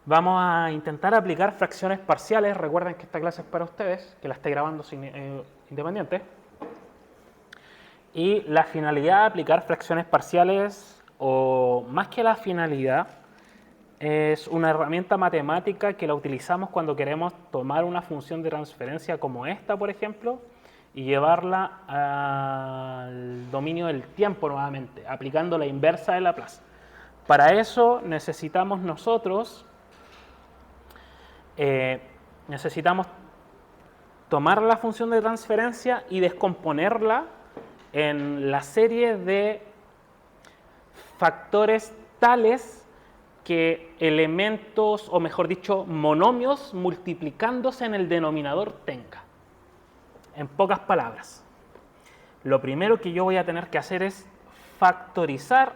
Vamos a intentar aplicar fracciones parciales. Recuerden que esta clase es para ustedes, que la estoy grabando independiente. Y la finalidad de aplicar fracciones parciales, o más que la finalidad, es una herramienta matemática que la utilizamos cuando queremos tomar una función de transferencia como esta, por ejemplo, y llevarla al dominio del tiempo nuevamente, aplicando la inversa de Laplace. Para eso necesitamos nosotros tomar la función de transferencia y descomponerla en la serie de factores tales que elementos, o mejor dicho, monomios multiplicándose en el denominador tenga. En pocas palabras, lo primero que yo voy a tener que hacer es factorizar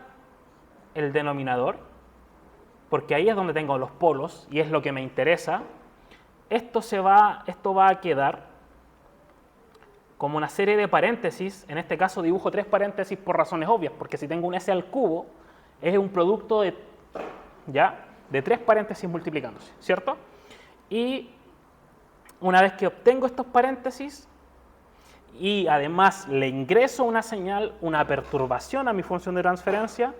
el denominador, porque ahí es donde tengo los polos y es lo que me interesa. Esto va a quedar como una serie de paréntesis. En este caso dibujo 3 paréntesis por razones obvias, porque si tengo un s al cubo es un producto de 3 paréntesis multiplicándose, ¿cierto? Y una vez que obtengo estos paréntesis y además le ingreso una señal, una perturbación a mi función de transferencia,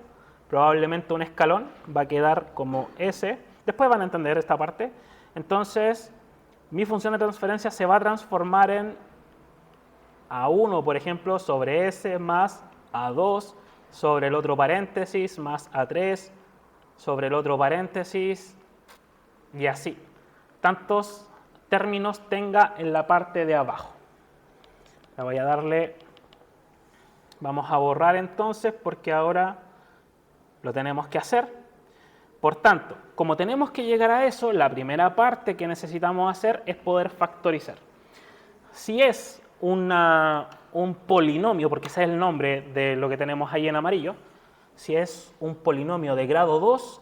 probablemente un escalón, va a quedar como s. Después van a entender esta parte. Entonces, mi función de transferencia se va a transformar en A1, por ejemplo, sobre S más A2 sobre el otro paréntesis más A3 sobre el otro paréntesis y así. Tantos términos tenga en la parte de abajo. Le voy a darle, vamos a borrar entonces porque ahora lo tenemos que hacer. Por tanto, como tenemos que llegar a eso, la primera parte que necesitamos hacer es poder factorizar. Si es un polinomio, porque ese es el nombre de lo que tenemos ahí en amarillo, si es un polinomio de grado 2,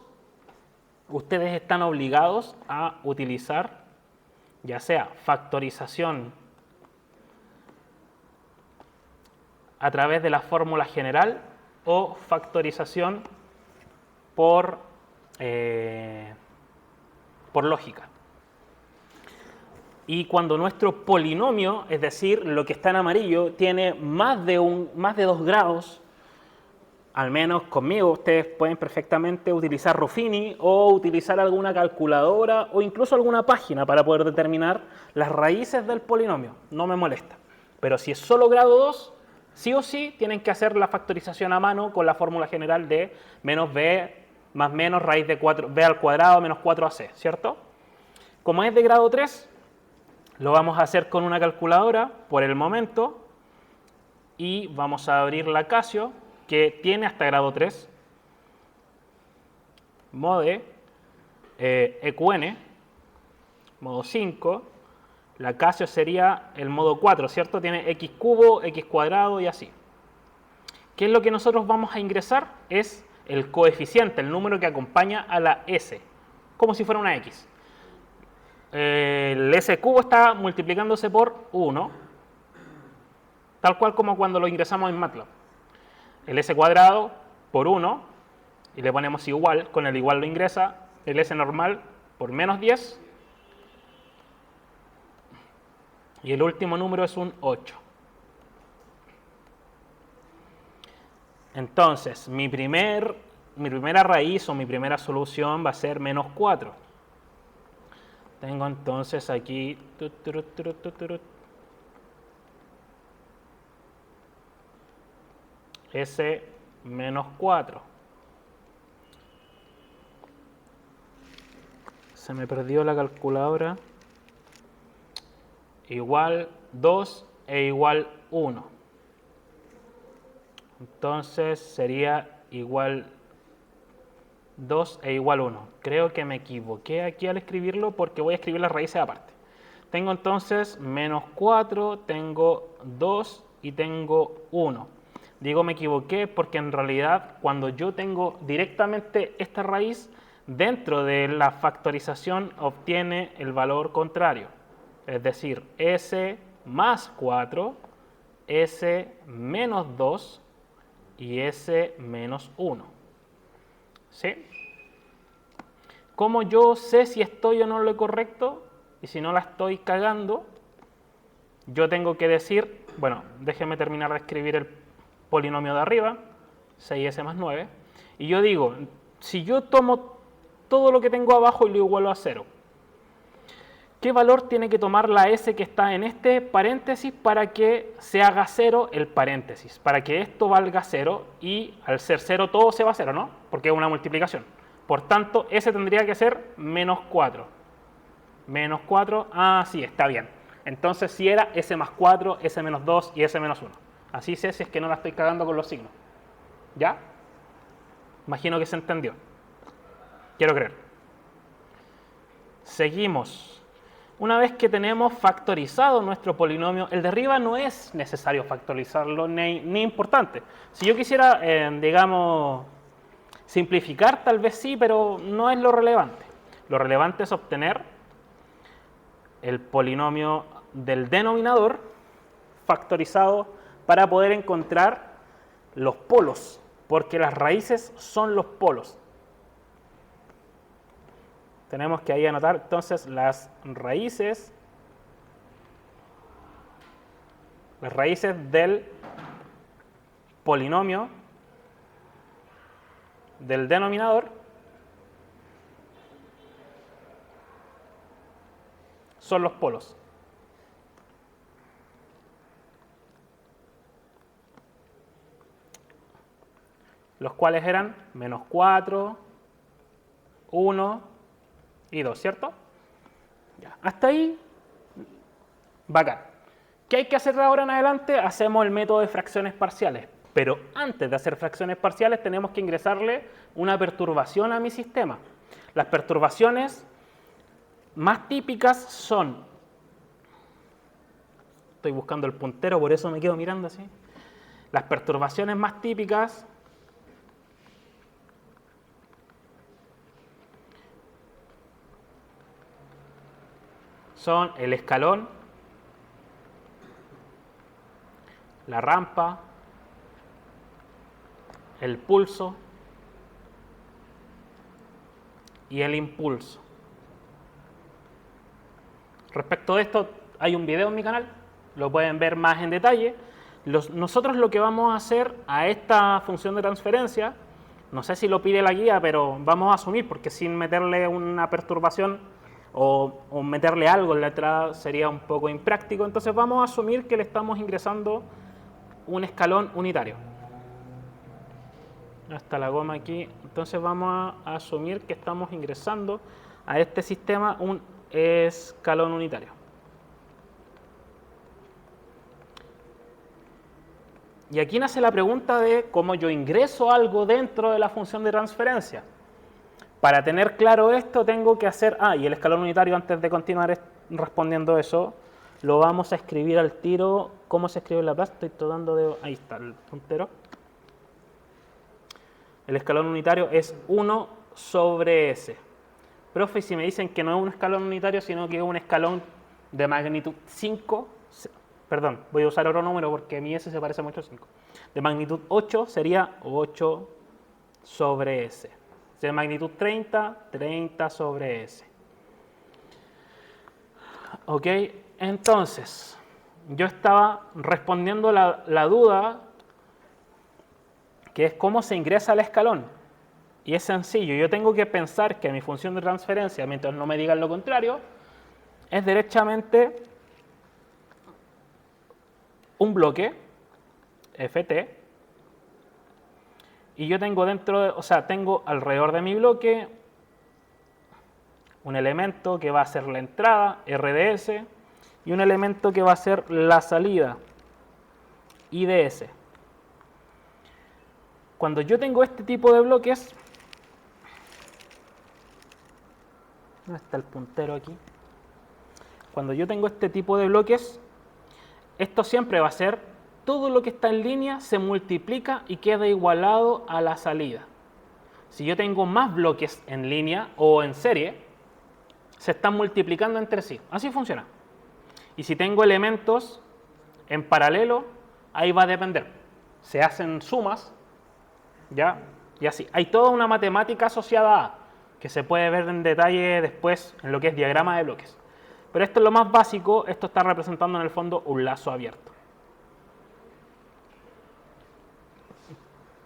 ustedes están obligados a utilizar ya sea factorización a través de la fórmula general o factorización por lógica. Y cuando nuestro polinomio, es decir, lo que está en amarillo, tiene más de 2 grados, al menos conmigo, ustedes pueden perfectamente utilizar Ruffini o utilizar alguna calculadora o incluso alguna página para poder determinar las raíces del polinomio. No me molesta. Pero si es solo grado 2, sí o sí tienen que hacer la factorización a mano con la fórmula general de menos b más menos raíz de 4, b al cuadrado menos 4ac, ¿cierto? Como es de grado 3, lo vamos a hacer con una calculadora por el momento y vamos a abrir la Casio, que tiene hasta grado 3, mode EQN, modo 5, la Casio sería el modo 4, ¿cierto? Tiene x cubo, x cuadrado y así. ¿Qué es lo que nosotros vamos a ingresar? Es el coeficiente, el número que acompaña a la s, como si fuera una x. El s cubo está multiplicándose por 1, tal cual como cuando lo ingresamos en MATLAB. El s cuadrado por 1, y le ponemos igual, con el igual lo ingresa, el s normal por menos 10, y el último número es un 8. Entonces, mi primera raíz o mi primera solución va a ser menos 4. Tengo entonces aquí S menos 4. Se me perdió la calculadora. Igual 2 e igual 1. Entonces sería igual 2 e igual 1. Creo que me equivoqué aquí al escribirlo porque voy a escribir las raíces aparte. Tengo entonces menos 4, tengo 2 y tengo 1. Digo me equivoqué porque en realidad cuando yo tengo directamente esta raíz, dentro de la factorización obtiene el valor contrario. Es decir, s más 4, s menos 2 y s menos 1. ¿Sí? ¿Cómo yo sé si estoy o no en lo correcto? Y si no la estoy cagando, yo tengo que decir, bueno, déjeme terminar de escribir el polinomio de arriba, 6s más 9, y yo digo, si yo tomo todo lo que tengo abajo y lo igualo a 0, ¿qué valor tiene que tomar la s que está en este paréntesis para que se haga 0 el paréntesis? Para que esto valga 0 y al ser 0 todo se va a 0, ¿no? Porque es una multiplicación. Por tanto, s tendría que ser menos 4. Menos 4, sí, está bien. Entonces si era s más 4, s menos 2 y s menos 1. Así sé si es que no la estoy cagando con los signos. ¿Ya? Imagino que se entendió. Quiero creer. Seguimos. Una vez que tenemos factorizado nuestro polinomio, el de arriba no es necesario factorizarlo ni importante. Si yo quisiera, digamos, simplificar, tal vez sí, pero no es lo relevante. Lo relevante es obtener el polinomio del denominador factorizado para poder encontrar los polos, porque las raíces son los polos. Tenemos que ahí anotar entonces las raíces del polinomio del denominador son los polos. Los cuales eran menos 4, 1 y 2, ¿cierto? Ya. Hasta ahí, bacán. ¿Qué hay que hacer de ahora en adelante? Hacemos el método de fracciones parciales. Pero antes de hacer fracciones parciales tenemos que ingresarle una perturbación a mi sistema. Las perturbaciones más típicas son... Estoy buscando el puntero, por eso me quedo mirando así. Las perturbaciones más típicas son el escalón, la rampa, el pulso y el impulso. Respecto de esto, hay un video en mi canal, lo pueden ver más en detalle. Nosotros lo que vamos a hacer a esta función de transferencia, no sé si lo pide la guía, pero vamos a asumir, porque sin meterle una perturbación o meterle algo en la entrada sería un poco impráctico, entonces vamos a asumir que le estamos ingresando un escalón unitario. Hasta la goma aquí. Entonces vamos a asumir que estamos ingresando a este sistema un escalón unitario. Y aquí nace la pregunta de cómo yo ingreso algo dentro de la función de transferencia. Para tener claro esto tengo que hacer... y el escalón unitario, antes de continuar respondiendo eso, lo vamos a escribir al tiro. ¿Cómo se escribe en la plaza? Estoy tratando de... Ahí está el puntero. El escalón unitario es 1 sobre S. Profe, si me dicen que no es un escalón unitario, sino que es un escalón de magnitud 5, perdón, voy a usar otro número porque mi S se parece mucho a 5. De magnitud 8 sería 8 sobre S. De magnitud 30, 30 sobre S. Ok, entonces, yo estaba respondiendo la duda, que es cómo se ingresa al escalón. Y es sencillo, yo tengo que pensar que mi función de transferencia, mientras no me digan lo contrario, es derechamente un bloque, ft, y yo tengo tengo alrededor de mi bloque un elemento que va a ser la entrada, RDS, y un elemento que va a ser la salida, IDS. Cuando yo tengo este tipo de bloques, ¿dónde está el puntero aquí? Cuando yo tengo este tipo de bloques, esto siempre va a ser, todo lo que está en línea se multiplica y queda igualado a la salida. Si yo tengo más bloques en línea o en serie, se están multiplicando entre sí. Así funciona. Y si tengo elementos en paralelo, ahí va a depender. Se hacen sumas, ¿ya? Y así. Hay toda una matemática asociada a. que se puede ver en detalle después en lo que es diagrama de bloques. Pero esto es lo más básico, esto está representando en el fondo un lazo abierto.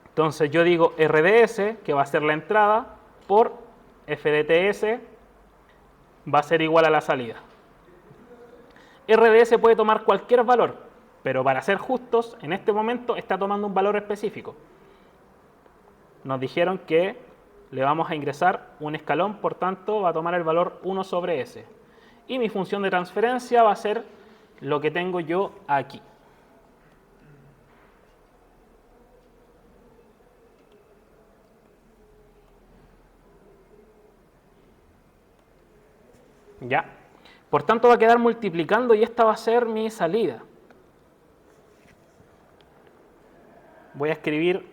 Entonces yo digo RDS, que va a ser la entrada, por FDTS, va a ser igual a la salida. RDS puede tomar cualquier valor, pero para ser justos, en este momento está tomando un valor específico. Nos dijeron que le vamos a ingresar un escalón, por tanto va a tomar el valor 1 sobre S. Y mi función de transferencia va a ser lo que tengo yo aquí. ¿Ya? Por tanto va a quedar multiplicando y esta va a ser mi salida. Voy a escribir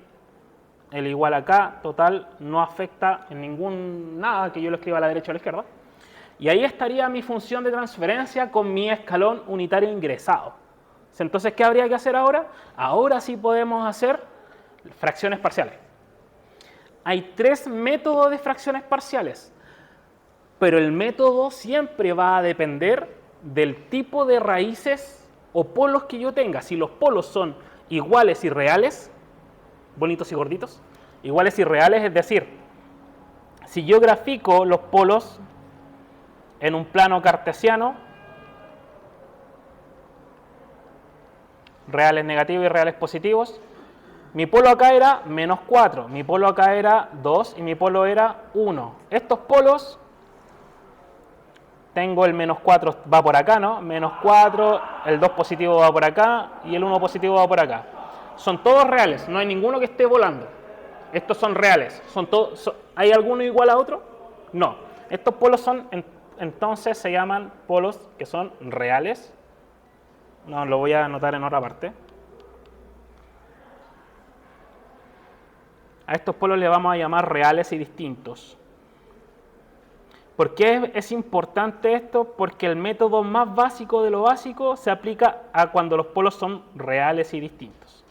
el igual acá, total, no afecta en ningún nada que yo lo escriba a la derecha o a la izquierda. Y ahí estaría mi función de transferencia con mi escalón unitario ingresado. Entonces, ¿qué habría que hacer ahora? Ahora sí podemos hacer fracciones parciales. Hay 3 métodos de fracciones parciales, pero el método siempre va a depender del tipo de raíces o polos que yo tenga. Si los polos son iguales y reales, bonitos y gorditos, iguales y reales, es decir, si yo grafico los polos en un plano cartesiano, reales negativos y reales positivos, mi polo acá era menos 4, mi polo acá era 2 y mi polo era 1. Estos polos, tengo el menos 4 va por acá, ¿no? Menos 4, el 2 positivo va por acá y el 1 positivo va por acá. Son todos reales, no hay ninguno que esté volando. Estos son reales. ¿Hay alguno igual a otro? No. Estos polos son, entonces se llaman polos que son reales. No, lo voy a anotar en otra parte. A estos polos le vamos a llamar reales y distintos. ¿Por qué es importante esto? Porque el método más básico de lo básico se aplica a cuando los polos son reales y distintos.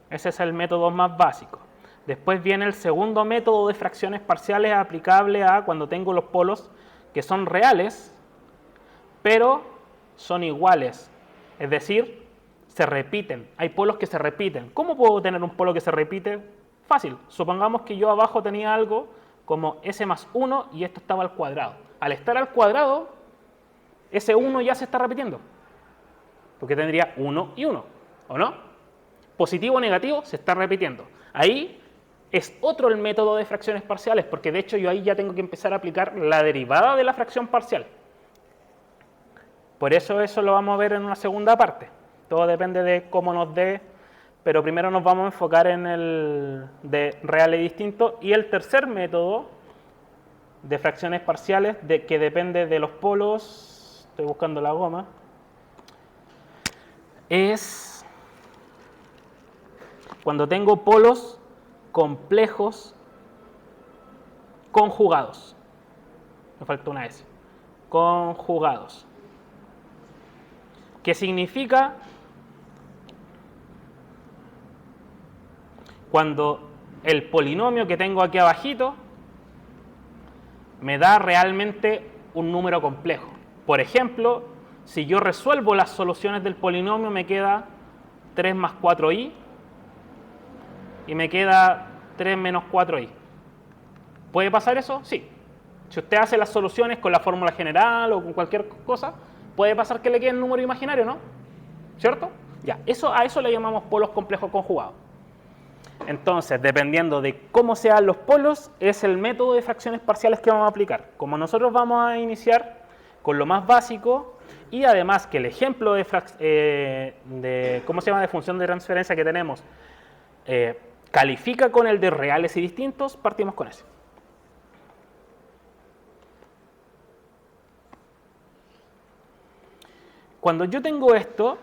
Ese es el método más básico. Después viene el segundo método de fracciones parciales aplicable a cuando tengo los polos que son reales, pero son iguales. Es decir, se repiten. Hay polos que se repiten. ¿Cómo puedo tener un polo que se repite? Fácil. Supongamos que yo abajo tenía algo como S más 1 y esto estaba al cuadrado. Al estar al cuadrado, ese 1 ya se está repitiendo. Porque tendría 1 y 1, ¿o no? Positivo o negativo se está repitiendo. Ahí es otro el método de fracciones parciales, porque de hecho yo ahí ya tengo que empezar a aplicar la derivada de la fracción parcial. Por eso lo vamos a ver en una segunda parte. Todo depende de cómo nos dé, pero primero nos vamos a enfocar en el de real y distinto. Y el tercer método de fracciones parciales, que depende de los polos, estoy buscando la goma, es cuando tengo polos complejos conjugados. Me falta una S. Conjugados. ¿Qué significa? Cuando el polinomio que tengo aquí abajito me da realmente un número complejo. Por ejemplo, si yo resuelvo las soluciones del polinomio, me queda 3 más 4i y me queda 3 menos 4i. ¿Puede pasar eso? Sí. Si usted hace las soluciones con la fórmula general o con cualquier cosa, puede pasar que le quede un número imaginario, ¿no? ¿Cierto? Ya, a eso le llamamos polos complejos conjugados. Entonces, dependiendo de cómo sean los polos, es el método de fracciones parciales que vamos a aplicar. Como nosotros vamos a iniciar con lo más básico y además que el ejemplo de función de transferencia que tenemos califica con el de reales y distintos, partimos con ese. Cuando yo tengo esto,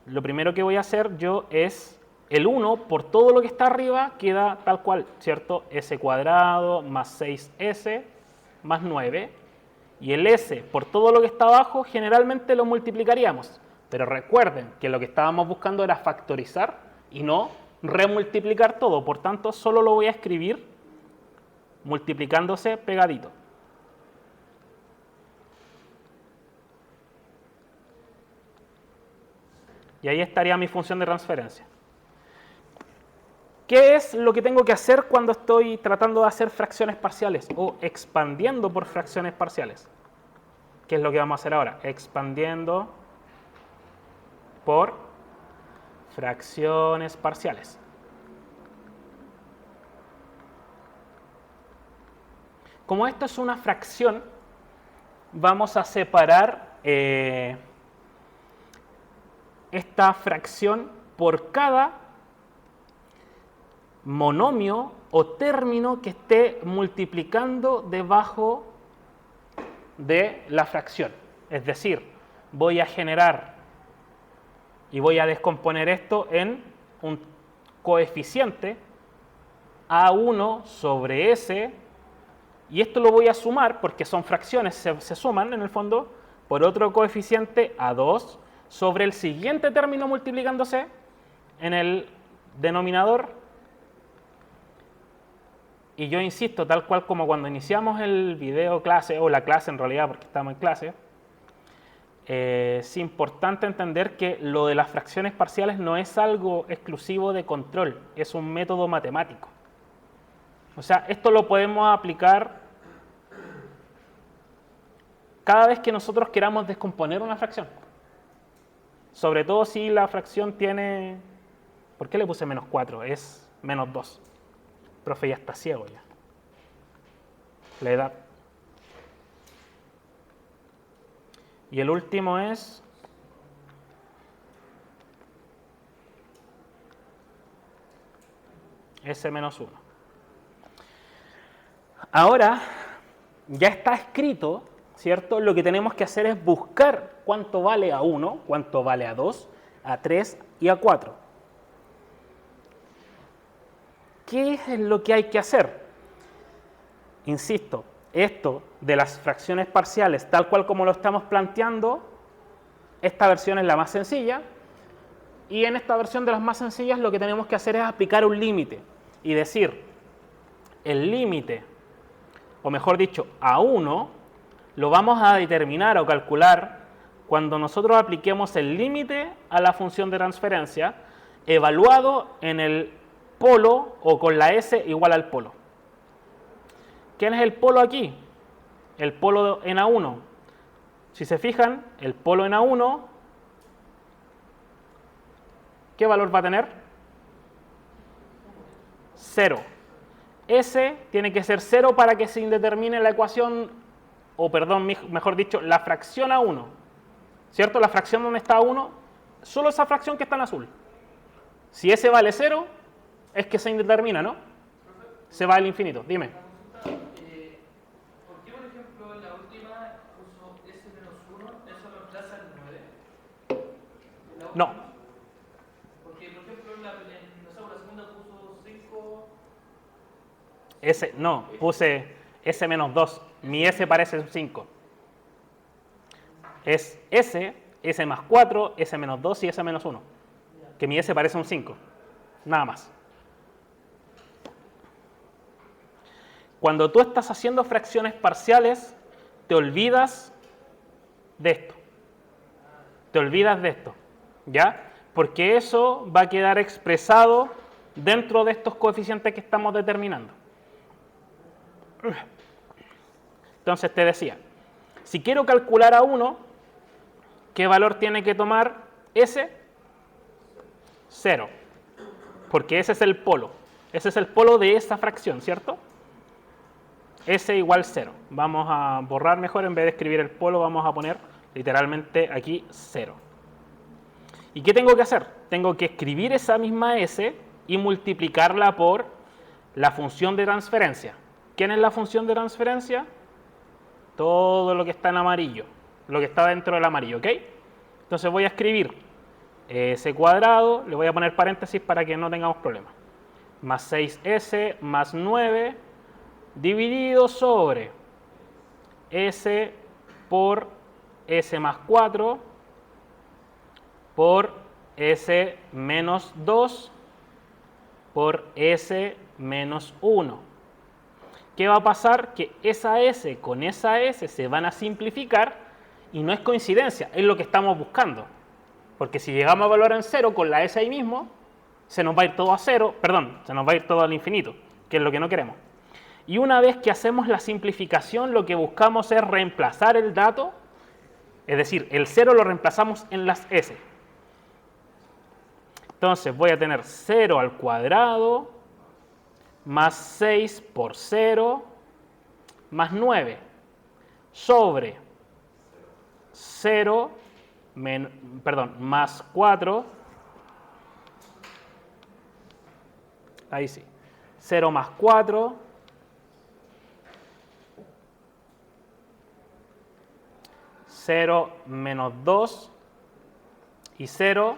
lo primero que voy a hacer yo es el 1 por todo lo que está arriba queda tal cual, ¿cierto? S cuadrado más 6S más 9. Y el S por todo lo que está abajo generalmente lo multiplicaríamos. Pero recuerden que lo que estábamos buscando era factorizar y no remultiplicar todo. Por tanto, solo lo voy a escribir multiplicándose pegadito. Y ahí estaría mi función de transferencia. ¿Qué es lo que tengo que hacer cuando estoy tratando de hacer fracciones parciales o expandiendo por fracciones parciales? ¿Qué es lo que vamos a hacer ahora? Expandiendo por fracciones parciales. Como esto es una fracción, vamos a separar esta fracción por cada monomio o término que esté multiplicando debajo de la fracción. Es decir, voy a generar y voy a descomponer esto en un coeficiente A1 sobre S, y esto lo voy a sumar, porque son fracciones, se suman en el fondo, por otro coeficiente A2 sobre el siguiente término multiplicándose en el denominador. Y yo insisto, tal cual como cuando iniciamos el video clase, o la clase en realidad, porque estamos en clase, es importante entender que lo de las fracciones parciales no es algo exclusivo de control, es un método matemático. O sea, esto lo podemos aplicar cada vez que nosotros queramos descomponer una fracción. Sobre todo si la fracción tiene... ¿Por qué le puse menos 4? Es menos 2. Profe, ya está ciego ya. La edad. Y el último es... S menos 1. Ahora, ya está escrito, ¿cierto? Lo que tenemos que hacer es buscar cuánto vale A1, cuánto vale A2, A3 y A4. ¿Qué es lo que hay que hacer? Insisto, esto de las fracciones parciales, tal cual como lo estamos planteando, esta versión es la más sencilla, y en esta versión de las más sencillas lo que tenemos que hacer es aplicar un límite y decir, el límite, o mejor dicho, A1, lo vamos a determinar o calcular cuando nosotros apliquemos el límite a la función de transferencia evaluado en el polo o con la S igual al polo. ¿Quién es el polo aquí? El polo en A1. Si se fijan, el polo en A1, ¿qué valor va a tener? 0. S tiene que ser 0 para que se indetermine la ecuación, o perdón, mejor dicho, la fracción A1. ¿Cierto? La fracción donde está A1, solo esa fracción que está en azul. Si S vale 0, es que se indetermina, ¿no? Se va al infinito. Dime. ¿Por qué, por ejemplo, en la última puso S menos 1, eso reemplaza el 9? No. Porque, por ejemplo, en la segunda puso 5. S, no, puse S menos 2. Mi S parece un 5. Es S, S más 4, S menos 2 y S menos 1. Que mi S parece un 5. Nada más. Cuando tú estás haciendo fracciones parciales, te olvidas de esto. Te olvidas de esto. ¿Ya? Porque eso va a quedar expresado dentro de estos coeficientes que estamos determinando. Entonces te decía, si quiero calcular A1, ¿qué valor tiene que tomar S? 0. Porque ese es el polo. Ese es el polo de esa fracción, ¿cierto? S igual 0. Vamos a borrar mejor, en vez de escribir el polo, vamos a poner literalmente aquí 0. ¿Y qué tengo que hacer? Tengo que escribir esa misma S y multiplicarla por la función de transferencia. ¿Quién es la función de transferencia? Todo lo que está en amarillo, lo que está dentro del amarillo, ¿ok? Entonces voy a escribir S cuadrado, le voy a poner paréntesis para que no tengamos problemas, más 6S más 9 dividido sobre S por S más 4 por S menos 2 por S menos 1. ¿Qué va a pasar? Que esa S con esa S se van a simplificar y no es coincidencia, es lo que estamos buscando. Porque si llegamos a valor en 0 con la S ahí mismo, se nos va a ir todo a 0, perdón, se nos va a ir todo al infinito, que es lo que no queremos. Y una vez que hacemos la simplificación, lo que buscamos es reemplazar el dato, es decir, el 0 lo reemplazamos en las S. Entonces voy a tener 0 al cuadrado más 6 por 0 más 9 sobre 0 más 4, ahí sí, 0 más 4 0 menos 2 y 0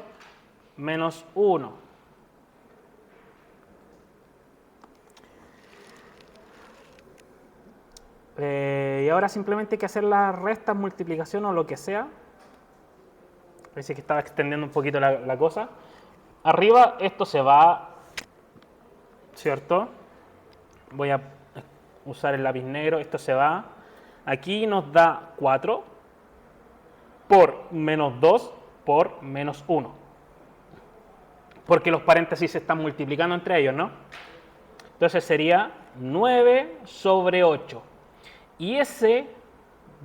menos 1. Y ahora simplemente hay que hacer las restas, multiplicación o lo que sea. Parece que estaba extendiendo un poquito la cosa. Arriba esto se va, ¿cierto? Voy a usar el lápiz negro, esto se va. Aquí nos da 4 por menos 2 por menos 1. Porque los paréntesis se están multiplicando entre ellos, ¿no? Entonces sería 9 sobre 8. Y ese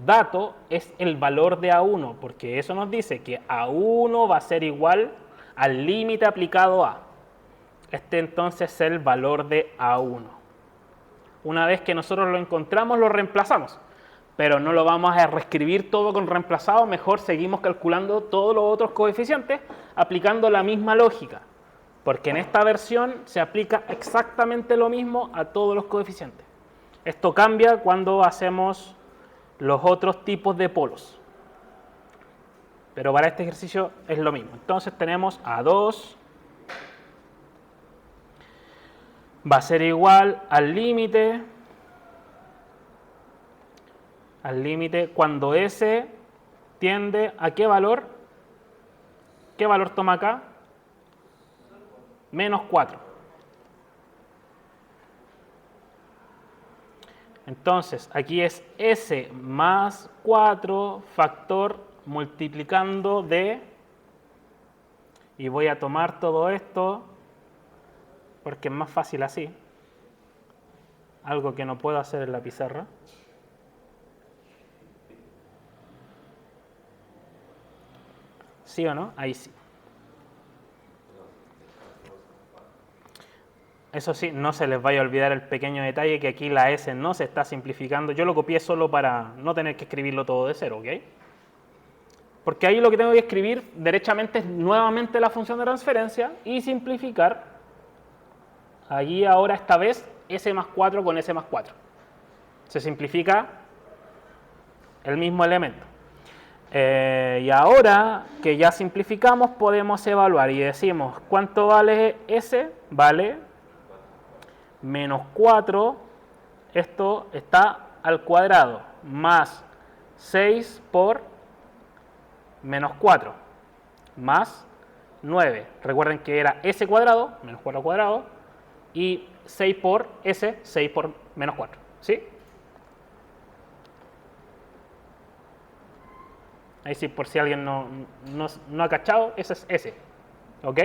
dato es el valor de A1, porque eso nos dice que A1 va a ser igual al límite aplicado a. Este entonces es el valor de A1. Una vez que nosotros lo encontramos, lo reemplazamos. Pero no lo vamos a reescribir todo con reemplazado, mejor seguimos calculando todos los otros coeficientes aplicando la misma lógica. Porque en esta versión se aplica exactamente lo mismo a todos los coeficientes. Esto cambia cuando hacemos los otros tipos de polos. Pero para este ejercicio es lo mismo. Entonces tenemos A2 va a ser igual al límite cuando S tiende a ¿qué valor? ¿Qué valor toma acá? Menos 4. Entonces, aquí es S más 4 factor multiplicando de, y voy a tomar todo esto porque es más fácil así, algo que no puedo hacer en la pizarra. ¿Sí o no? Ahí sí. Eso sí, no se les vaya a olvidar el pequeño detalle que aquí la S no se está simplificando. Yo lo copié solo para no tener que escribirlo todo de cero, ¿ok? Porque ahí lo que tengo que escribir derechamente es nuevamente la función de transferencia y simplificar. Allí ahora esta vez S más 4 con S más 4. Se simplifica el mismo elemento. Y ahora que ya simplificamos podemos evaluar y decimos ¿cuánto vale S? Vale menos 4, esto está al cuadrado, más 6 por menos 4, más 9. Recuerden que era S cuadrado, menos 4 al cuadrado, y 6 por S, 6 por menos 4. ¿Sí? Ahí sí, por si alguien no ha cachado, ese es S. ¿Ok?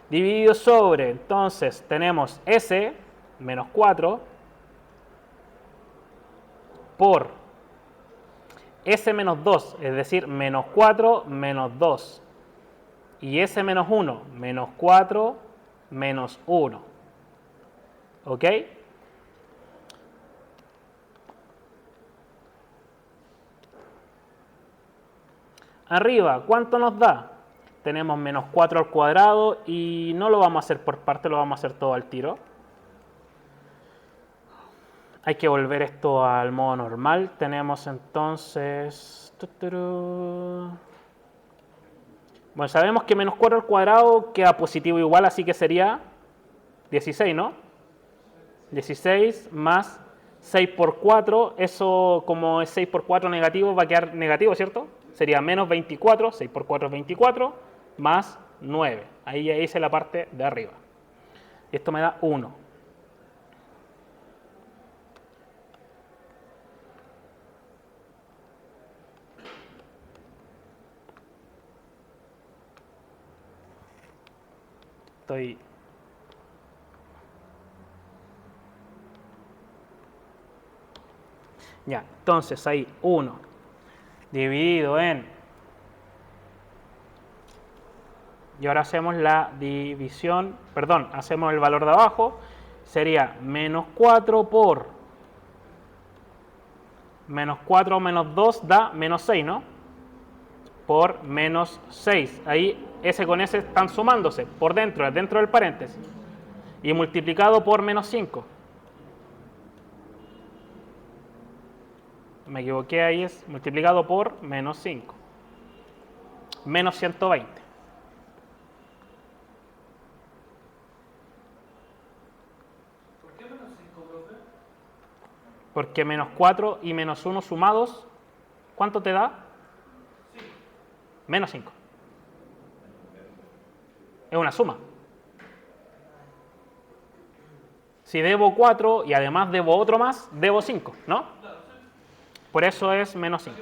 Dividido sobre, entonces tenemos S menos 4 por S menos 2, es decir, menos 4 menos 2. Y S menos 1, menos 4 menos 1. ¿Ok? Arriba, ¿cuánto nos da? Tenemos menos 4 al cuadrado y no lo vamos a hacer por parte, lo vamos a hacer todo al tiro. Hay que volver esto al modo normal. Tenemos entonces... Bueno, sabemos que menos 4 al cuadrado queda positivo igual, así que sería 16, ¿no? 16 más 6 por 4, eso como es 6 por 4 negativo va a quedar negativo, ¿cierto? sería menos 24, 6 por 4 es 24, más 9. Ahí ya hice la parte de arriba. Y esto me da 1. Ya, entonces ahí 1 dividido en... Y ahora hacemos la división, perdón, hacemos el valor de abajo, sería menos 4 por menos 4 menos 2 da menos 6, ¿no? Por menos 6. Ahí S con S están sumándose por dentro, dentro del paréntesis. Y multiplicado por menos 5. Me equivoqué, ahí es multiplicado por menos 5. Menos 120. ¿Por qué menos 5, profe? Porque menos 4 y menos 1 sumados, ¿cuánto te da? Menos 5. Es una suma. Si debo 4 y además debo otro más, debo 5, ¿no? Por eso es menos 5.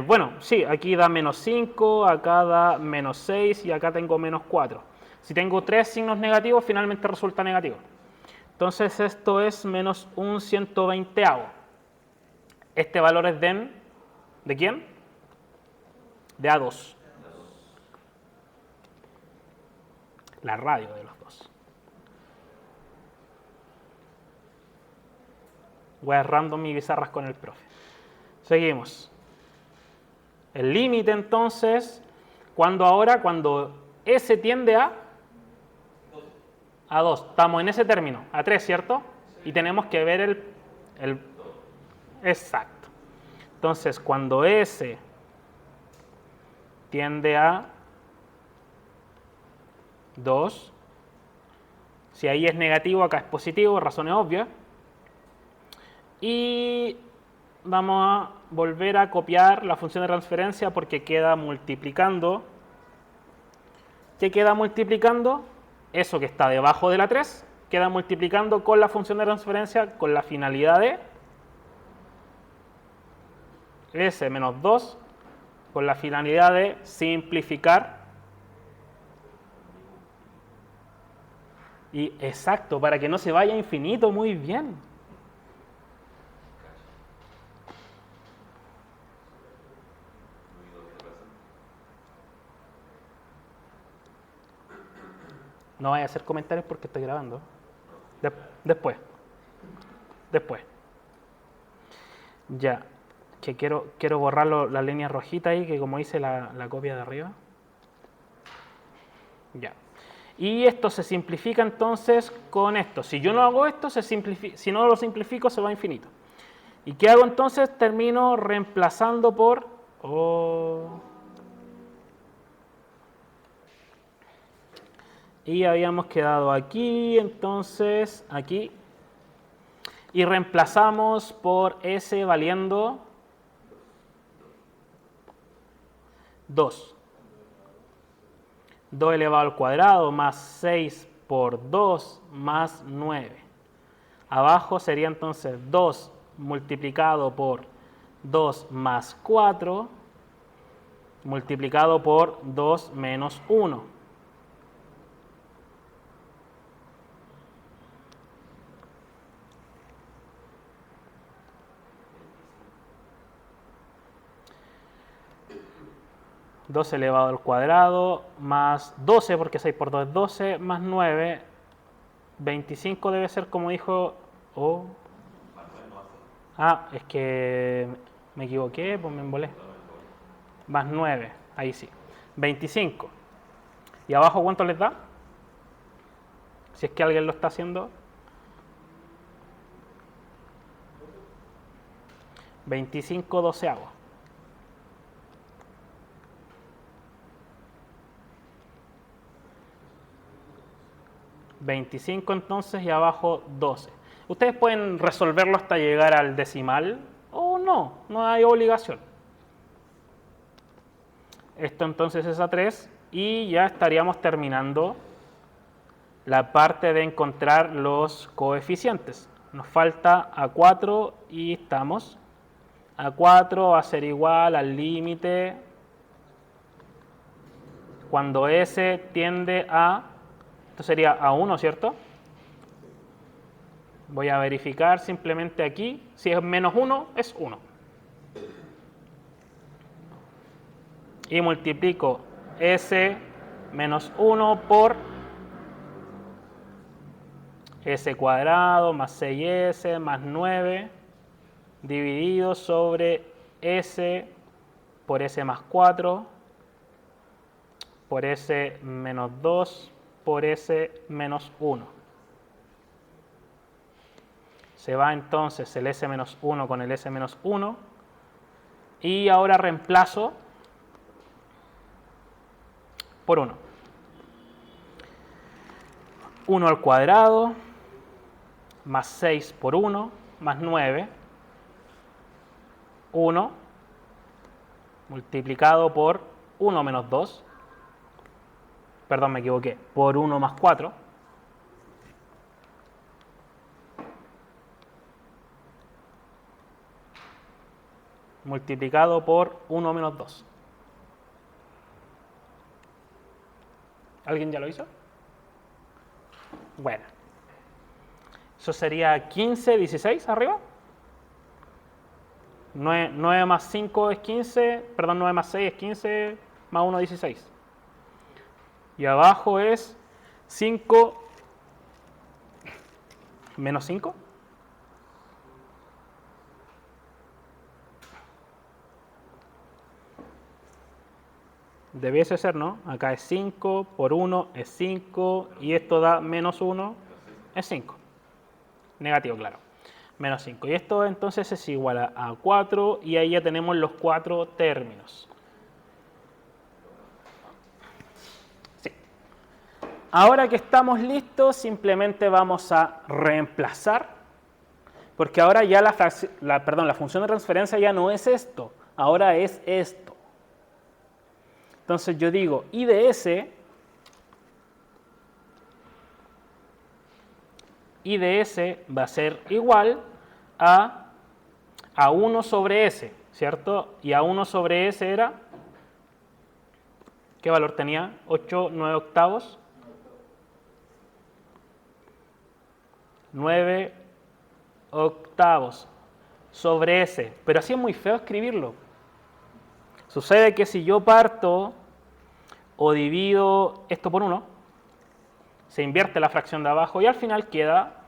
Bueno, sí, aquí da menos 5, acá da menos 6 y acá tengo menos 4. Si tengo 3 signos negativos, finalmente resulta negativo. Entonces esto es menos un 120avo. Este valor es ¿de quién? De A2. La radio de los dos. Voy a random mi bizarras con el profe. Seguimos. El límite entonces, cuando S tiende a 2. Estamos en ese término, a 3, ¿cierto? Y tenemos que ver el exacto. Entonces, cuando S tiende a 2, si ahí es negativo, acá es positivo, razones obvias. Y vamos a volver a copiar la función de transferencia porque queda multiplicando. ¿Qué queda multiplicando? Eso que está debajo de la 3 queda multiplicando con la función de transferencia con la finalidad de S menos 2 con la finalidad de simplificar. Y exacto, para que no se vaya a infinito, muy bien. No vaya a hacer comentarios porque estoy grabando. Después. Ya, que quiero borrar la línea rojita ahí, que como hice la copia de arriba. Ya. Y esto se simplifica entonces con esto. Si yo no hago esto, si no lo simplifico, se va a infinito. ¿Y qué hago entonces? Termino reemplazando por... Y habíamos quedado aquí, entonces, aquí. Y reemplazamos por S valiendo 2. 2 elevado al cuadrado más 6 por 2 más 9. Abajo sería entonces 2 multiplicado por 2 más 4 multiplicado por 2 menos 1. ...2 elevado al cuadrado más 12, porque 6 por 2 es 12, más 9, 25 debe ser como dijo... es que me equivoqué, pues me embolé. Más 9, ahí sí. 25. ¿Y abajo cuánto les da? Si es que alguien lo está haciendo. 25 doceavos. 25 entonces y abajo 12. Ustedes pueden resolverlo hasta llegar al decimal o no, no hay obligación. Esto entonces es A3 y ya estaríamos terminando la parte de encontrar los coeficientes. Nos falta A4 y estamos. A4 va a ser igual al límite cuando S tiende a, esto sería A1, ¿cierto? Voy a verificar simplemente aquí, si es menos 1, es 1. Y multiplico S menos 1 por S cuadrado más 6S más 9 dividido sobre S por S más 4 por S menos 2 por S menos 1. Se va entonces el S menos 1 con el S menos 1 y ahora reemplazo por 1. 1 al cuadrado más 6 por 1 más 9. 1 multiplicado por 1 menos 2. Perdón, me equivoqué. Por 1 más 4. Multiplicado por 1 menos 2. ¿Alguien ya lo hizo? Bueno. Eso sería 15, 16 arriba. 9 más 5 es 15, perdón, 9 más 6 es 15, más 1, 16. Y abajo es 5 menos 5. Debiese ser, ¿no? Acá es 5, por 1 es 5, y esto da menos 1, es 5. Negativo, claro. Menos 5. Y esto entonces es igual a 4, y ahí ya tenemos los 4 términos. Sí. Ahora que estamos listos, simplemente vamos a reemplazar, porque ahora ya la función de transferencia ya no es esto, ahora es esto. Entonces yo digo, I de S va a ser igual a 1 sobre S, ¿cierto? Y A1 sobre S era, ¿qué valor tenía? 8, 9 octavos. 9 octavos sobre S. Pero así es muy feo escribirlo. Sucede que si yo parto o divido esto por 1, se invierte la fracción de abajo y al final queda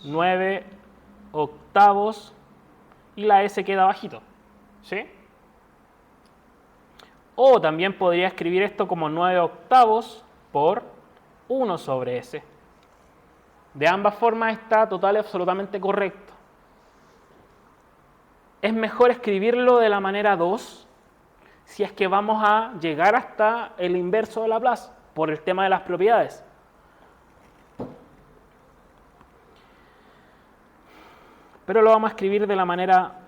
9 octavos y la S queda bajito. ¿Sí? O también podría escribir esto como 9 octavos por 1 sobre S. De ambas formas está total y absolutamente correcto. Es mejor escribirlo de la manera 2 si es que vamos a llegar hasta el inverso de Laplace por el tema de las propiedades. Pero lo vamos a escribir de la manera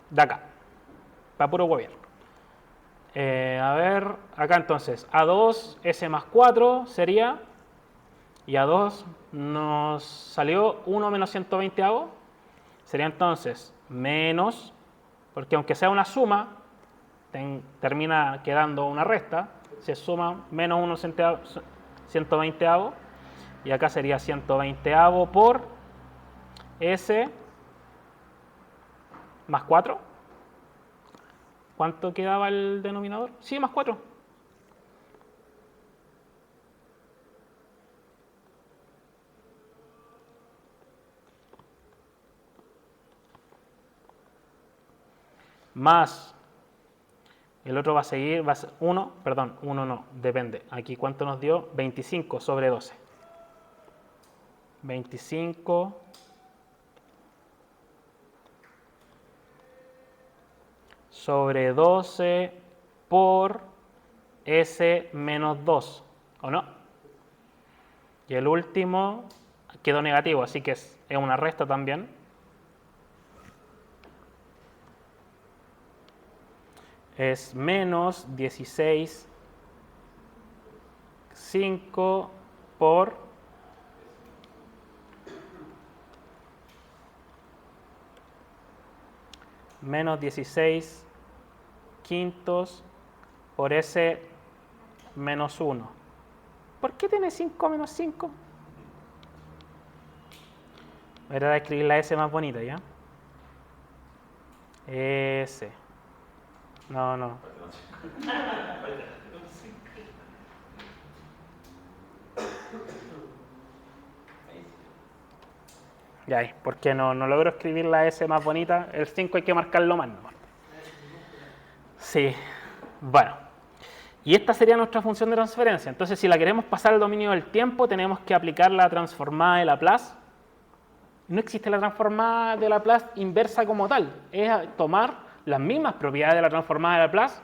de acá, para puro gobierno. A ver, acá entonces, A2, S más 4 sería, y A2 nos salió 1 menos 120avo, sería entonces menos, porque aunque sea una suma, termina quedando una resta, se suma menos 1 120avo, y acá sería 120avo por S más 4. ¿Cuánto quedaba el denominador? Sí, más 4. Más, el otro va a seguir, va a ser 1, perdón, 1 no, depende. Aquí, ¿cuánto nos dio? 25 sobre 12. 25 sobre 12 por S menos 2, ¿o no? Y el último quedó negativo, así que es una resta también. Es menos 16,5 por menos 16 quintos por S menos 1. ¿Por qué tiene 5 menos 5? Voy a tratar de escribir la S más bonita, ¿ya? S. No. Ya ahí, porque no logro escribir la S más bonita. El 5 hay que marcarlo más, ¿no? Sí, bueno. Y esta sería nuestra función de transferencia. Entonces, si la queremos pasar al dominio del tiempo, tenemos que aplicar la transformada de Laplace. No existe la transformada de Laplace inversa como tal. Es tomar las mismas propiedades de la transformada de Laplace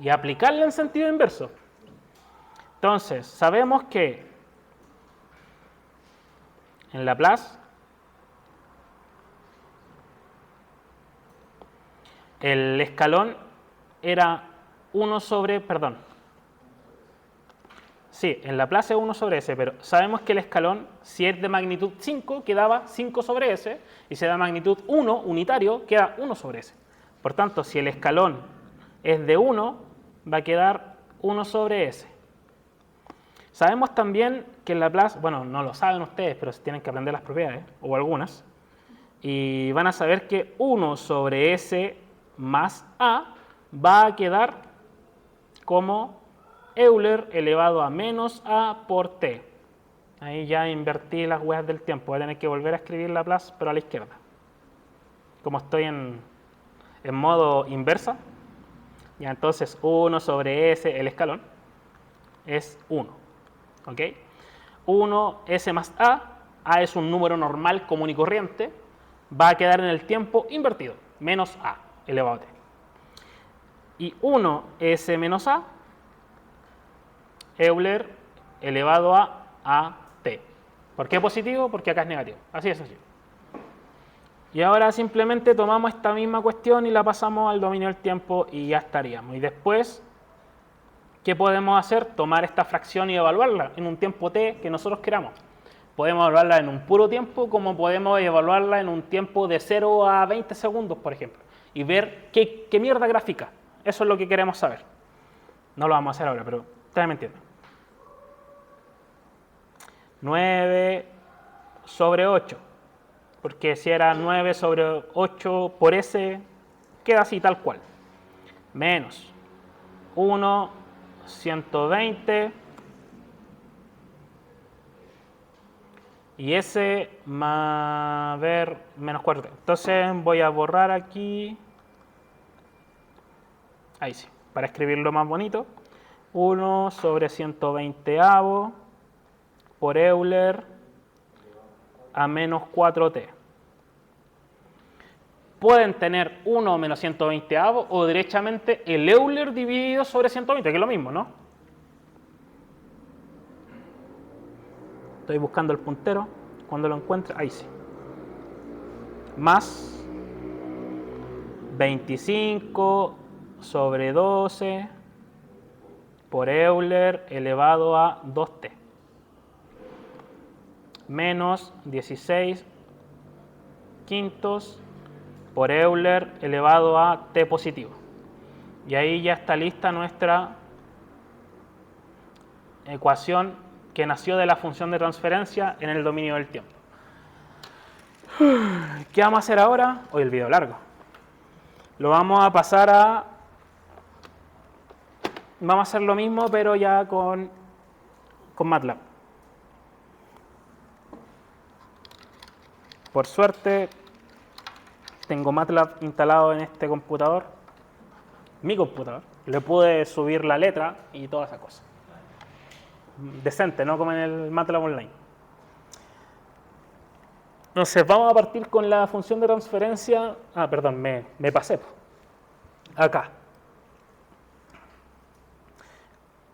y aplicarla en sentido inverso. Entonces, sabemos que en Laplace el escalón era 1 sobre, perdón. Sí, en Laplace es 1 sobre S, pero sabemos que el escalón, si es de magnitud 5, quedaba 5 sobre S, y si es de magnitud 1, unitario, queda 1 sobre S. Por tanto, si el escalón es de 1, va a quedar 1 sobre S. Sabemos también que en Laplace, bueno, no lo saben ustedes, pero tienen que aprender las propiedades, o algunas, y van a saber que 1 sobre S más A va a quedar como Euler elevado a menos A por T. Ahí ya invertí las huellas del tiempo, voy a tener que volver a escribir Laplace, pero a la izquierda. Como estoy en modo inversa, ya entonces 1 sobre S, el escalón, es 1. ¿Ok? 1, S más A es un número normal, común y corriente, va a quedar en el tiempo invertido, menos A elevado a T. Y 1, S menos A, Euler elevado a T. ¿Por qué positivo? Porque acá es negativo. Así es así. Y ahora simplemente tomamos esta misma cuestión y la pasamos al dominio del tiempo y ya estaríamos. Y después, ¿qué podemos hacer? Tomar esta fracción y evaluarla en un tiempo t que nosotros queramos. Podemos evaluarla en un puro tiempo, como podemos evaluarla en un tiempo de 0 a 20 segundos, por ejemplo. Y ver qué mierda grafica. Eso es lo que queremos saber. No lo vamos a hacer ahora, pero ustedes me entienden. 9 sobre 8. Porque si era 9 sobre 8 por S, queda así tal cual. Menos 1, 120. Y S más, ver, menos 4. Entonces voy a borrar aquí. Ahí sí, para escribirlo más bonito. 1 sobre 120avo por Euler a menos 4t. Pueden tener 1 menos 120avo o derechamente el Euler dividido sobre 120, que es lo mismo, ¿no? Estoy buscando el puntero. Cuando lo encuentre, ahí sí. Más 25 sobre 12 por Euler elevado a 2t. Menos 16 quintos por Euler elevado a t positivo. Y ahí ya está lista nuestra ecuación que nació de la función de transferencia en el dominio del tiempo. ¿Qué vamos a hacer ahora? Hoy el video largo. Lo vamos a pasar a... Vamos a hacer lo mismo, pero ya con MATLAB. Por suerte, tengo MATLAB instalado en este computador, mi computador. Le pude subir la letra y toda esa cosa. Decente, no como en el MATLAB Online. Entonces, vamos a partir con la función de transferencia. Perdón, me pasé. Acá.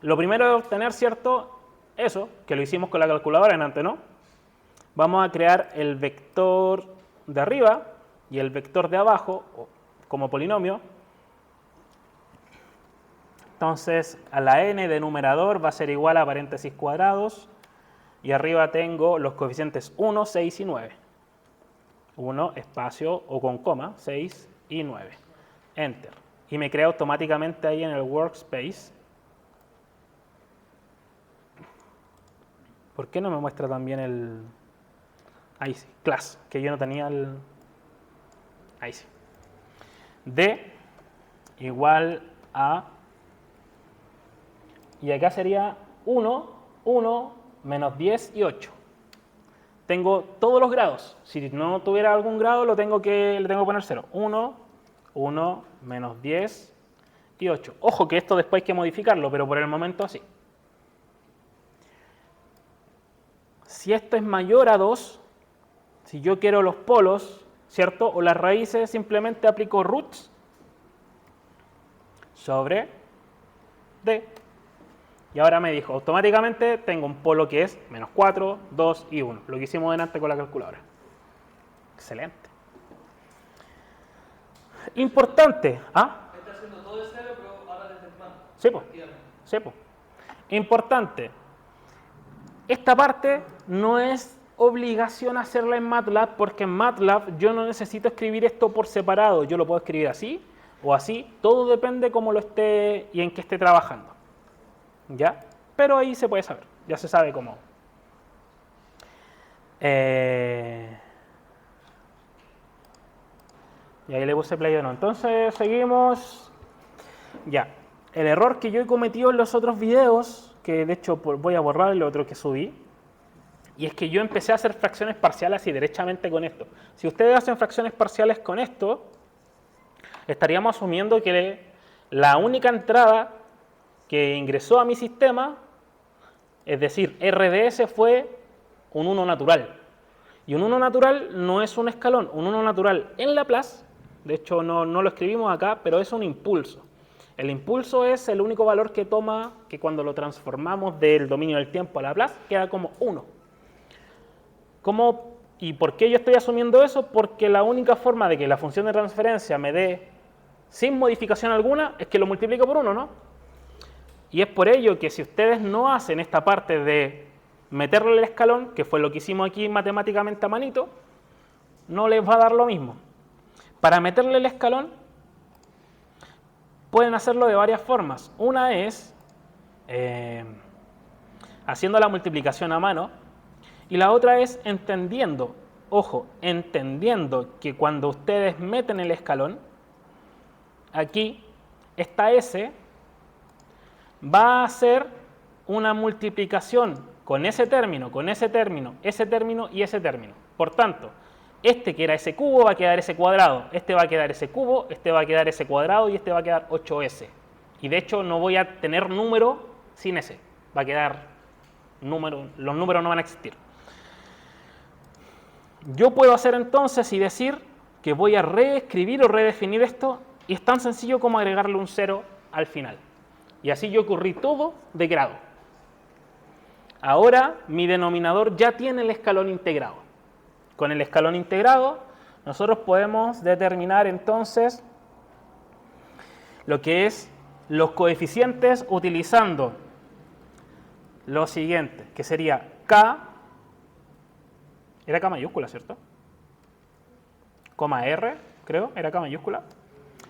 Lo primero de obtener, ¿cierto?, eso, que lo hicimos con la calculadora en antes, ¿no? Vamos a crear el vector de arriba y el vector de abajo como polinomio. Entonces, a la n de numerador va a ser igual a paréntesis cuadrados y arriba tengo los coeficientes 1, 6 y 9. 1, espacio o con coma, 6 y 9. Enter. Y me crea automáticamente ahí en el workspace. ¿Por qué no me muestra también el... Ahí sí, class, que yo no tenía el... Ahí sí. D igual a... Y acá sería 1, 1, menos 10 y 8. Tengo todos los grados. Si no tuviera algún grado, le tengo que poner 0. 1, 1, menos 10 y 8. Ojo que esto después hay que modificarlo, pero por el momento así. Si esto es mayor a 2, si yo quiero los polos, ¿cierto? O las raíces, simplemente aplico roots sobre D. Y ahora me dijo, automáticamente tengo un polo que es menos 4, 2 y 1. Lo que hicimos delante con la calculadora. Excelente. Importante. ¿Ah? Está haciendo todo de cero, pero ahora desde el plan. Sí, pues. Sí, pues. Importante. Esta parte no es obligación hacerla en MATLAB, porque en MATLAB yo no necesito escribir esto por separado. Yo lo puedo escribir así o así. Todo depende cómo lo esté y en qué esté trabajando. ¿Ya? Pero ahí se puede saber. Ya se sabe cómo. Y ahí le puse play o no. Entonces seguimos. Ya. El error que yo he cometido en los otros videos, que de hecho voy a borrar el otro que subí, y es que yo empecé a hacer fracciones parciales y derechamente con esto. Si ustedes hacen fracciones parciales con esto, estaríamos asumiendo que la única entrada que ingresó a mi sistema, es decir, RDS, fue un 1 natural. Y un 1 natural no es un escalón. Un 1 natural en Laplace, de hecho no lo escribimos acá, pero es un impulso. El impulso es el único valor que toma, que cuando lo transformamos del dominio del tiempo a Laplace, queda como 1. ¿Y por qué yo estoy asumiendo eso? Porque la única forma de que la función de transferencia me dé sin modificación alguna es que lo multiplico por 1, ¿no? Y es por ello que si ustedes no hacen esta parte de meterle el escalón, que fue lo que hicimos aquí matemáticamente a manito, no les va a dar lo mismo. Para meterle el escalón, pueden hacerlo de varias formas. Una es haciendo la multiplicación a mano, y la otra es entendiendo, ojo, entendiendo que cuando ustedes meten el escalón, aquí esta S va a hacer una multiplicación con ese término, ese término y ese término. Por tanto, este que era ese cubo va a quedar ese cuadrado, este va a quedar ese cubo, este va a quedar ese cuadrado y este va a quedar 8S. Y de hecho no voy a tener número sin ese, va a quedar número, los números no van a existir. Yo puedo hacer entonces y decir que voy a reescribir o redefinir esto, y es tan sencillo como agregarle un 0 al final. Y así yo corrí todo de grado. Ahora mi denominador ya tiene el escalón integrado. Con el escalón integrado nosotros podemos determinar entonces lo que es los coeficientes utilizando lo siguiente, que sería K, era K mayúscula, ¿cierto? Coma R, creo, era K mayúscula,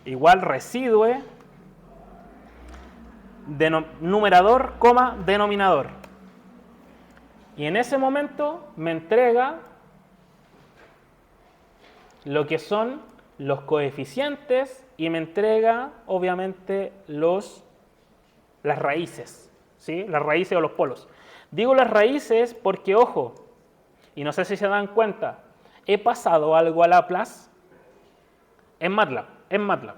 igual residue, numerador, coma, denominador. Y en ese momento me entrega lo que son los coeficientes y me entrega, obviamente, las raíces, ¿sí? Las raíces o los polos. Digo las raíces porque, ojo, y no sé si se dan cuenta, he pasado algo a Laplace en MATLAB.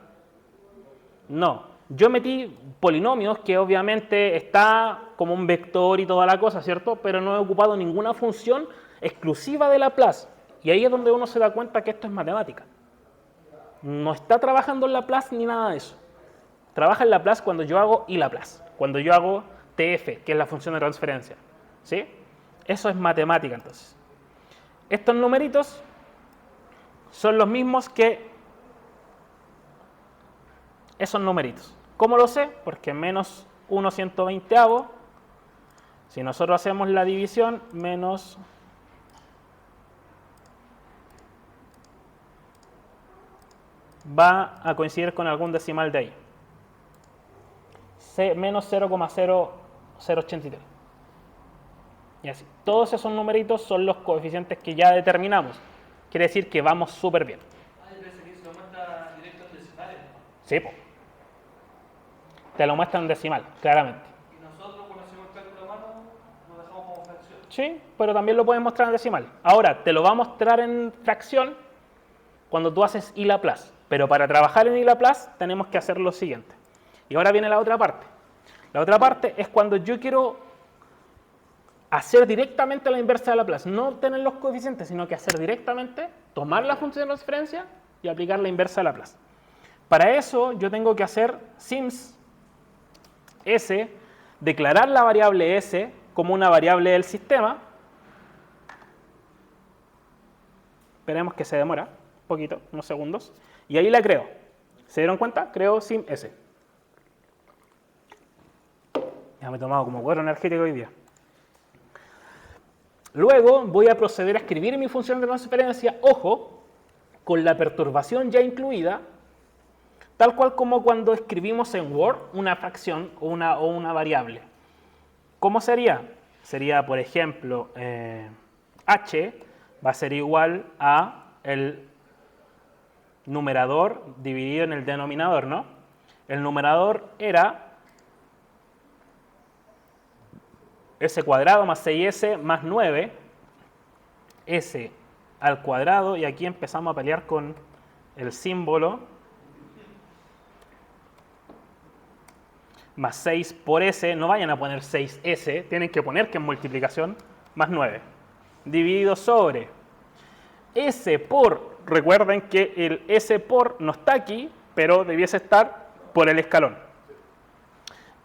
No. Yo metí polinomios que obviamente está como un vector y toda la cosa, ¿cierto? Pero no he ocupado ninguna función exclusiva de Laplace. Y ahí es donde uno se da cuenta que esto es matemática. No está trabajando en Laplace ni nada de eso. Trabaja en Laplace cuando yo hago ILaplace, cuando yo hago TF, que es la función de transferencia. ¿Sí? Eso es matemática, entonces. Estos numeritos son los mismos que esos numeritos. ¿Cómo lo sé? Porque menos 1/120, si nosotros hacemos la división, menos va a coincidir con algún decimal de ahí. Menos 0,0083. Y así. Todos esos numeritos son los coeficientes que ya determinamos. Quiere decir que vamos súper bien. Yo pensé que se lo muestra directo en decimales, ¿no? Sí, po. Te lo muestra en decimal, claramente. Y nosotros cuando hacemos el cálculo a mano lo dejamos como fracción. Sí, pero también lo puedes mostrar en decimal. Ahora, te lo va a mostrar en fracción cuando tú haces I Laplace. Pero para trabajar en I Laplace tenemos que hacer lo siguiente. Y ahora viene la otra parte. La otra parte es cuando yo quiero hacer directamente la inversa de Laplace. No obtener los coeficientes, sino que hacer directamente, tomar la función de transferencia y aplicar la inversa de Laplace. Para eso yo tengo que hacer sims s, declarar la variable s como una variable del sistema. Esperemos que se demora un poquito, unos segundos. Y ahí la creo. ¿Se dieron cuenta? Creo sim s. Ya me he tomado como 4 energéticos hoy día. Luego voy a proceder a escribir mi función de transferencia, ojo, con la perturbación ya incluida, tal cual como cuando escribimos en Word una fracción o una variable. ¿Cómo sería? Sería, por ejemplo, h va a ser igual a el numerador dividido en el denominador, ¿no? El numerador era s cuadrado más 6s más 9, s al cuadrado, y aquí empezamos a pelear con el símbolo, más 6 por s, no vayan a poner 6s, tienen que poner que es multiplicación, más 9, dividido sobre s por, recuerden que el s por no está aquí, pero debiese estar por el escalón,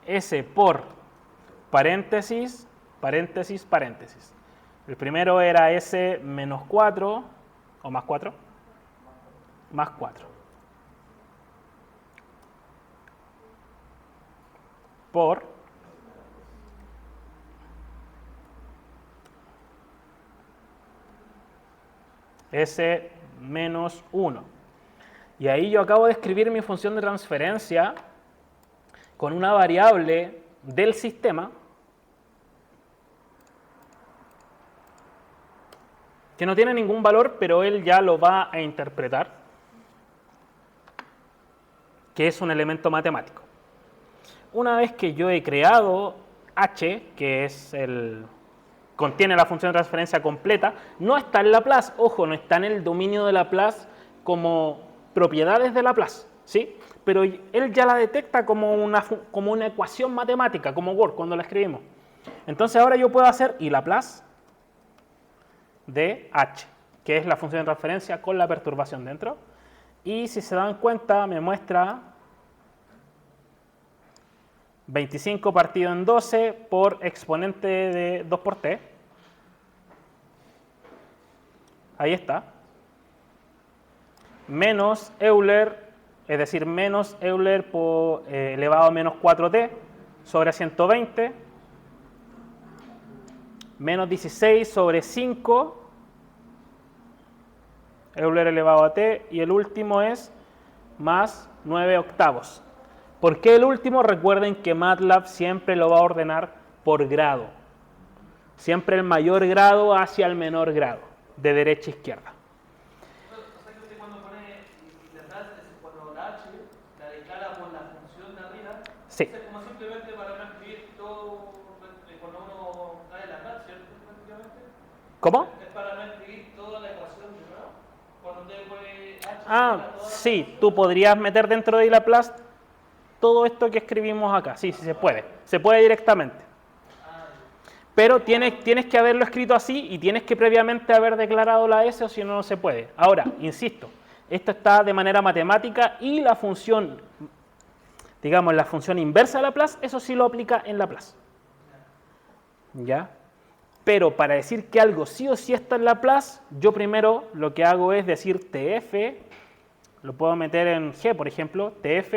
s por paréntesis, paréntesis, paréntesis. El primero era s menos 4, o más 4, más 4. Por s menos 1. Y ahí yo acabo de escribir mi función de transferencia con una variable del sistema que no tiene ningún valor, pero él ya lo va a interpretar, que es un elemento matemático. Una vez que yo he creado h, que es contiene la función de transferencia completa, no está en Laplace, ojo, no está en el dominio de Laplace como propiedades de Laplace, ¿sí? Pero él ya la detecta como una ecuación matemática, como Word, cuando la escribimos. Entonces ahora yo puedo hacer I Laplace de h, que es la función de transferencia con la perturbación dentro. Y si se dan cuenta, me muestra 25 partido en 12 por exponente de 2 por t. Ahí está. Menos Euler, es decir, menos Euler por, elevado a menos 4t sobre 120. Menos 16 sobre 5. Euler elevado a t, y el último es más 9 octavos. ¿Por qué el último? Recuerden que MATLAB siempre lo va a ordenar por grado. Siempre el mayor grado hacia el menor grado, de derecha a izquierda. O sea que usted cuando pone cuando la h la declara por la función de arriba, Sí. es como simplemente para no escribir todo cuando uno da el Laplace, ¿cierto? Prácticamente. ¿Cómo? Es para no escribir toda la ecuación de nuevo. Cuando usted pone h. Ah, sí, tú podrías meter dentro de Laplace todo esto que escribimos acá. Sí, sí se puede. Se puede directamente. Pero tienes que haberlo escrito así y tienes que previamente haber declarado la S, o si no, no se puede. Ahora, insisto, esto está de manera matemática, y la función, digamos, la función inversa de Laplace, eso sí lo aplica en Laplace. ¿Ya? Pero para decir que algo sí o sí está en Laplace, yo primero lo que hago es decir TF, lo puedo meter en G, por ejemplo, TF,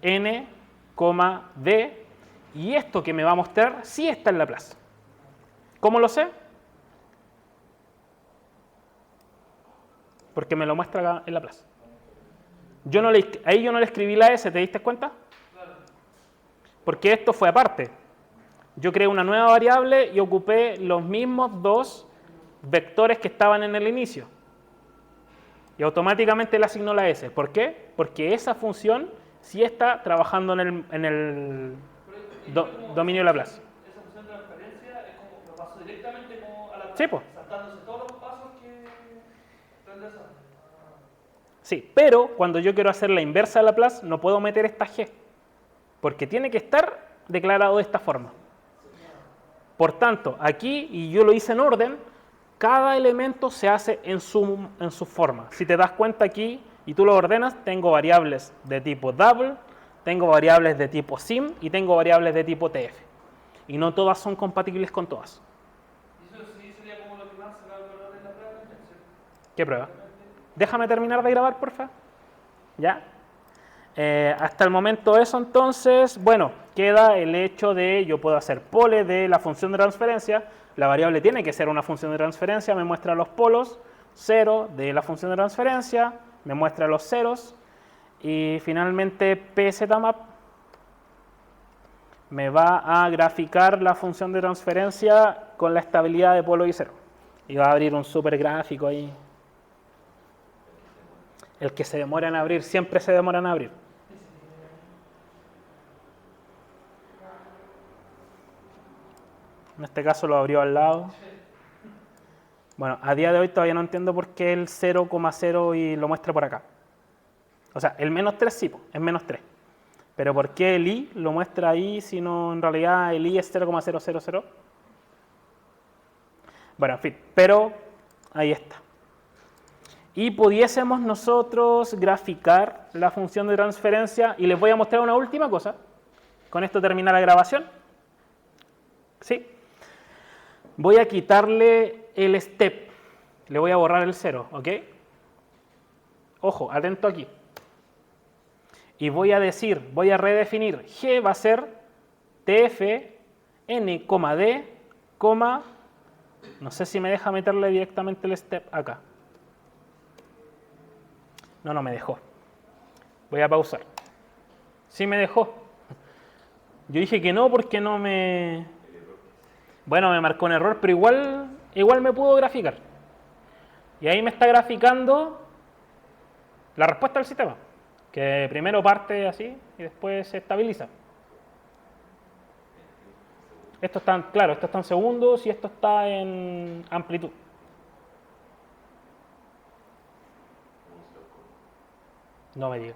N, D, y esto que me va a mostrar sí está en Laplace. ¿Cómo lo sé? Porque me lo muestra en Laplace. Ahí yo no le escribí la S, ¿te diste cuenta? Porque esto fue aparte. Yo creé una nueva variable y ocupé los mismos dos vectores que estaban en el inicio. Y automáticamente le asignó la S. ¿Por qué? Porque esa función sí está trabajando en el dominio de Laplace. Esa función de transferencia es como lo paso directamente como a la Sí, pues. saltándose todos los pasos que realizan. Sí, pero cuando yo quiero hacer la inversa de Laplace, no puedo meter esta G. Porque tiene que estar declarado de esta forma. Por tanto, aquí, y yo lo hice en orden, cada elemento se hace en su forma. Si te das cuenta aquí y tú lo ordenas, tengo variables de tipo double, tengo variables de tipo sim y tengo variables de tipo tf. Y no todas son compatibles con todas. Y eso sí sería como lo que más se va a lograr en la prueba. ¿Qué prueba? Déjame terminar de grabar, porfa. ¿Ya? Hasta el momento eso entonces, bueno, queda el hecho de yo puedo hacer pole de la función de transferencia, la variable tiene que ser una función de transferencia, me muestra los polos, 0 de la función de transferencia, me muestra los ceros y finalmente pzmap me va a graficar la función de transferencia con la estabilidad de polo y 0 y va a abrir un super gráfico ahí. El que se demora en abrir, siempre se demora en abrir. En este caso lo abrió al lado. Bueno, a día de hoy todavía no entiendo por qué el 0,0 y lo muestra por acá. O sea, el menos 3 sí, es menos 3. Pero ¿por qué el i lo muestra ahí si no en realidad el i es 0,000? Bueno, en fin, pero ahí está. Y pudiésemos nosotros graficar la función de transferencia y les voy a mostrar una última cosa. Con esto termina la grabación. ¿Sí? Voy a quitarle el step, le voy a borrar el 0, ¿ok? Ojo, atento aquí. Y voy a decir, voy a redefinir, G va a ser TF, N, D, no sé si me deja meterle directamente el step acá. No me dejó. Voy a pausar. Sí me dejó. Yo dije que no porque no me... Bueno, me marcó un error, pero igual me pudo graficar. Y ahí me está graficando la respuesta del sistema, que primero parte así y después se estabiliza. Esto está, claro, esto está en segundos y esto está en amplitud. No me diga.